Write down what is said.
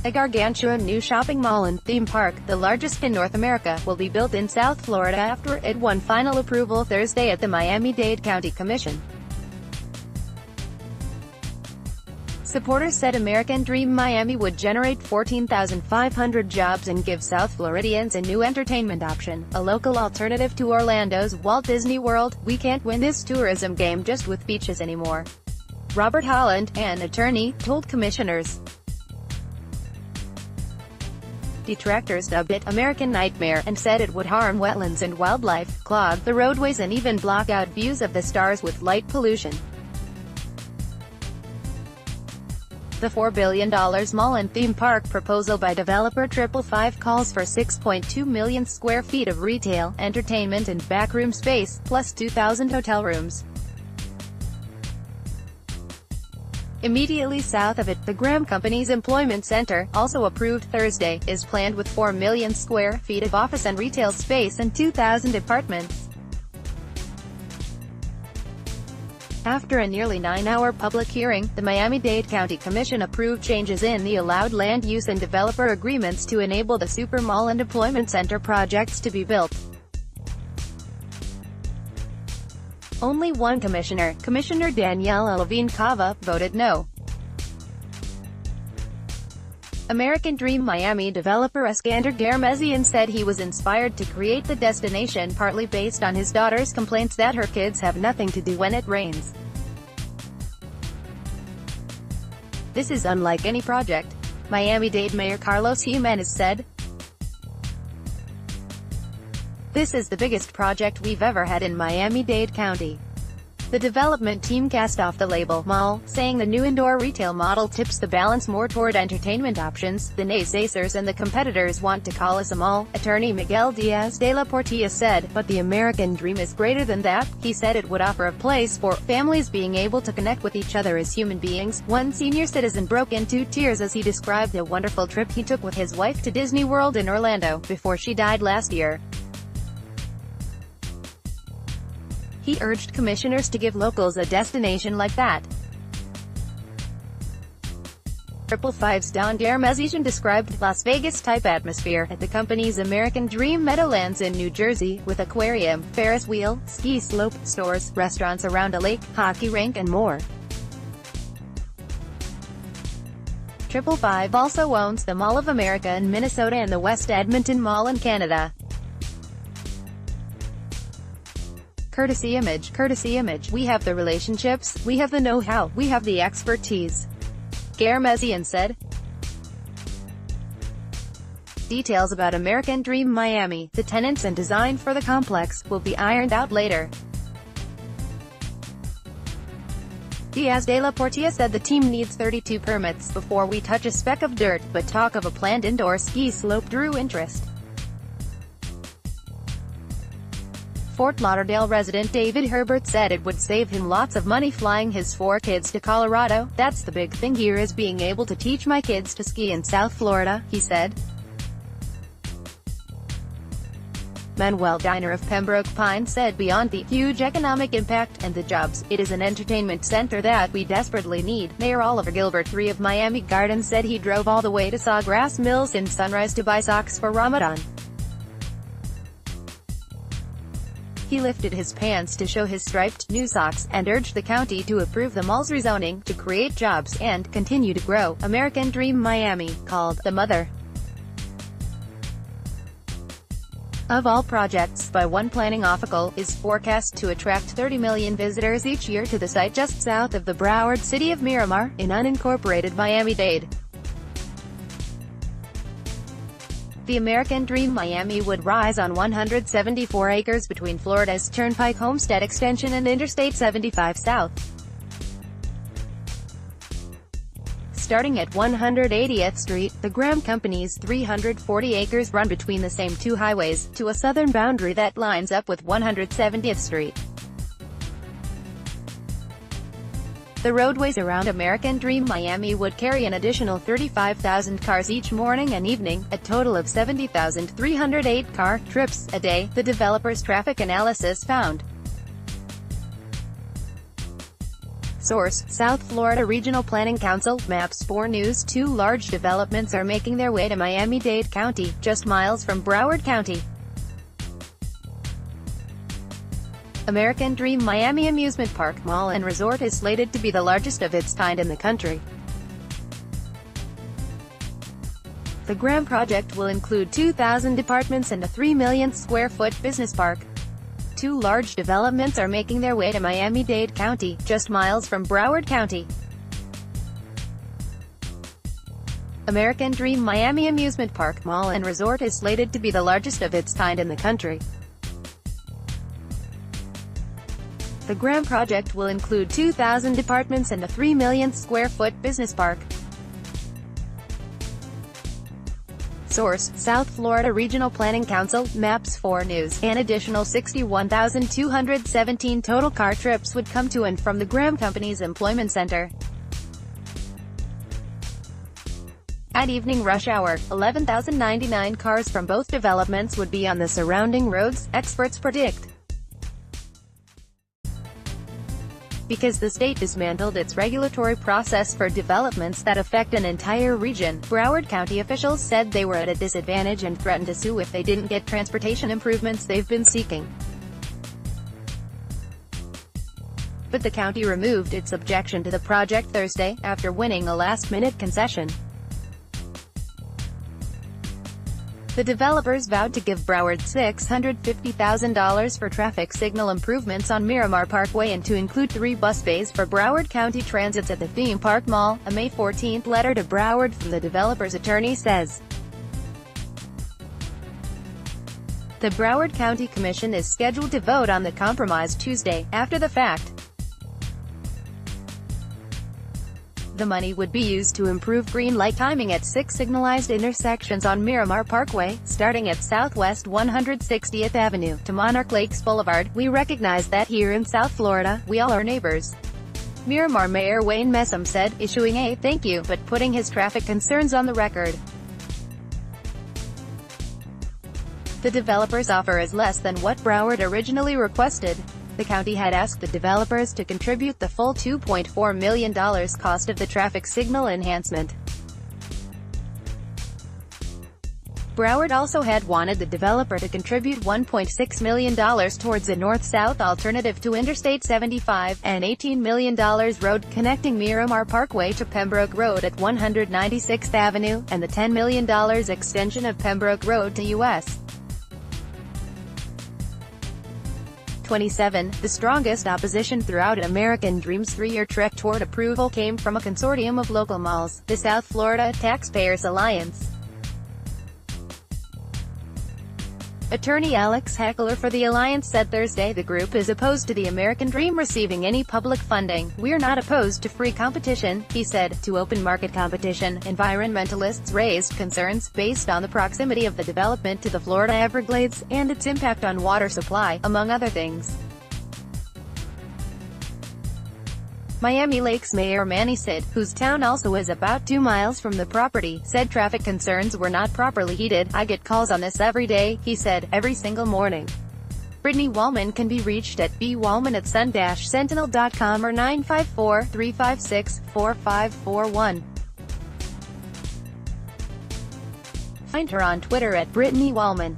A gargantuan new shopping mall and theme park, the largest in North America, will be built in South Florida after it won final approval Thursday at the Miami-Dade County Commission. Supporters said American Dream Miami would generate 14,500 jobs and give South Floridians a new entertainment option, a local alternative to Orlando's Walt Disney World. "We can't win this tourism game just with beaches anymore," Robert Holland, an attorney, told commissioners. Detractors dubbed it "American Nightmare" and said it would harm wetlands and wildlife, clog the roadways and even block out views of the stars with light pollution. The $4 billion mall and theme park proposal by developer 555 calls for 6.2 million square feet of retail, entertainment and backroom space, plus 2,000 hotel rooms. Immediately south of it, the Graham Company's employment center, also approved Thursday, is planned with 4 million square feet of office and retail space and 2,000 apartments. After a nearly 9-hour public hearing, the Miami-Dade County Commission approved changes in the allowed land use and developer agreements to enable the super mall and employment center projects to be built. Only one commissioner, Commissioner Daniela Levine Cava, voted no. American Dream Miami developer Eskander Garmezian said he was inspired to create the destination partly based on his daughter's complaints that her kids have nothing to do when it rains. "This is unlike any project," Miami-Dade Mayor Carlos Jimenez said. "This is the biggest project we've ever had in Miami-Dade County." The development team cast off the label "mall," saying the new indoor retail model tips the balance more toward entertainment options. "The naysayers and the competitors want to call us a mall," attorney Miguel Diaz de la Portilla said, "but the American dream is greater than that." He said it would offer a place for families being able to connect with each other as human beings. One senior citizen broke into tears as he described the wonderful trip he took with his wife to Disney World in Orlando, before she died last year. He urged commissioners to give locals a destination like that. 555's Don Garmezian described Las Vegas-type atmosphere at the company's American Dream Meadowlands in New Jersey, with aquarium, Ferris wheel, ski slope, stores, restaurants around a lake, hockey rink and more. 555 also owns the Mall of America in Minnesota and the West Edmonton Mall in Canada. Courtesy image. "We have the relationships, we have the know-how, we have the expertise," Garmezian said. Details about American Dream Miami, the tenants and design for the complex, will be ironed out later. Diaz de la Portilla said the team needs 32 permits before we touch a speck of dirt, but talk of a planned indoor ski slope drew interest. Fort Lauderdale resident David Herbert said it would save him lots of money flying his 4 kids to Colorado. "That's the big thing here, is being able to teach my kids to ski in South Florida," he said. Manuel Diner of Pembroke Pines said beyond the huge economic impact and the jobs, it is an entertainment center that we desperately need. Mayor Oliver Gilbert III of Miami Gardens said he drove all the way to Sawgrass Mills in Sunrise to buy socks for Ramadan. He lifted his pants to show his striped, new socks, and urged the county to approve the mall's rezoning, to create jobs, and continue to grow. American Dream Miami, called the mother of all projects by one planning official, is forecast to attract 30 million visitors each year to the site just south of the Broward city of Miramar, in unincorporated Miami-Dade. The American Dream Miami would rise on 174 acres between Florida's Turnpike Homestead Extension and Interstate 75 South. Starting at 180th Street, the Graham Company's 340 acres run between the same two highways, to a southern boundary that lines up with 170th Street. The roadways around American Dream Miami would carry an additional 35,000 cars each morning and evening, a total of 70,308 car trips a day, the developer's traffic analysis found. Source: South Florida Regional Planning Council. Maps 4 News. Two large developments are making their way to Miami-Dade County, just miles from Broward County. American Dream Miami Amusement Park, Mall and Resort is slated to be the largest of its kind in the country. The Graham project will include 2,000 apartments and a 3 million square foot business park. Two large developments are making their way to Miami-Dade County, just miles from Broward County. American Dream Miami Amusement Park, Mall and Resort is slated to be the largest of its kind in the country. The Graham project will include 2,000 apartments and a 3 million square foot business park. Source: South Florida Regional Planning Council. Maps 4 News. An additional 61,217 total car trips would come to and from the Graham Company's employment center. At evening rush hour, 11,099 cars from both developments would be on the surrounding roads, experts predict. Because the state dismantled its regulatory process for developments that affect an entire region, Broward County officials said they were at a disadvantage and threatened to sue if they didn't get transportation improvements they've been seeking. But the county removed its objection to the project Thursday, after winning a last-minute concession. The developers vowed to give Broward $650,000 for traffic signal improvements on Miramar Parkway and to include 3 bus bays for Broward County Transits at the theme park mall, a May 14 letter to Broward from the developer's attorney says. The Broward County Commission is scheduled to vote on the compromise Tuesday, after the fact. The money would be used to improve green light timing at 6 signalized intersections on Miramar Parkway, starting at Southwest 160th Avenue, to Monarch Lakes Boulevard. "We recognize that here in South Florida, we all are neighbors," Miramar Mayor Wayne Messam said, issuing a "thank you" but putting his traffic concerns on the record. The developer's offer is less than what Broward originally requested. The county had asked the developers to contribute the full $2.4 million cost of the traffic signal enhancement. Broward also had wanted the developer to contribute $1.6 million towards a north-south alternative to Interstate 75, and $18 million road connecting Miramar Parkway to Pembroke Road at 196th Avenue, and the $10 million extension of Pembroke Road to U.S. 27. The strongest opposition throughout American Dream's 3-year trek toward approval came from a consortium of local malls, the South Florida Taxpayers Alliance. Attorney Alex Heckler for the Alliance said Thursday the group is opposed to the American Dream receiving any public funding. "We're not opposed to free competition," he said. To open market competition, environmentalists raised concerns, based on the proximity of the development to the Florida Everglades, and its impact on water supply, among other things. Miami Lakes Mayor Manny Sid, whose town also is about 2 miles from the property, said traffic concerns were not properly heeded. "I get calls on this every day," he said, "every single morning." Brittany Wallman can be reached at bwallman@sun-sentinel.com or 954-356-4541. Find her on Twitter at Brittany Wallman.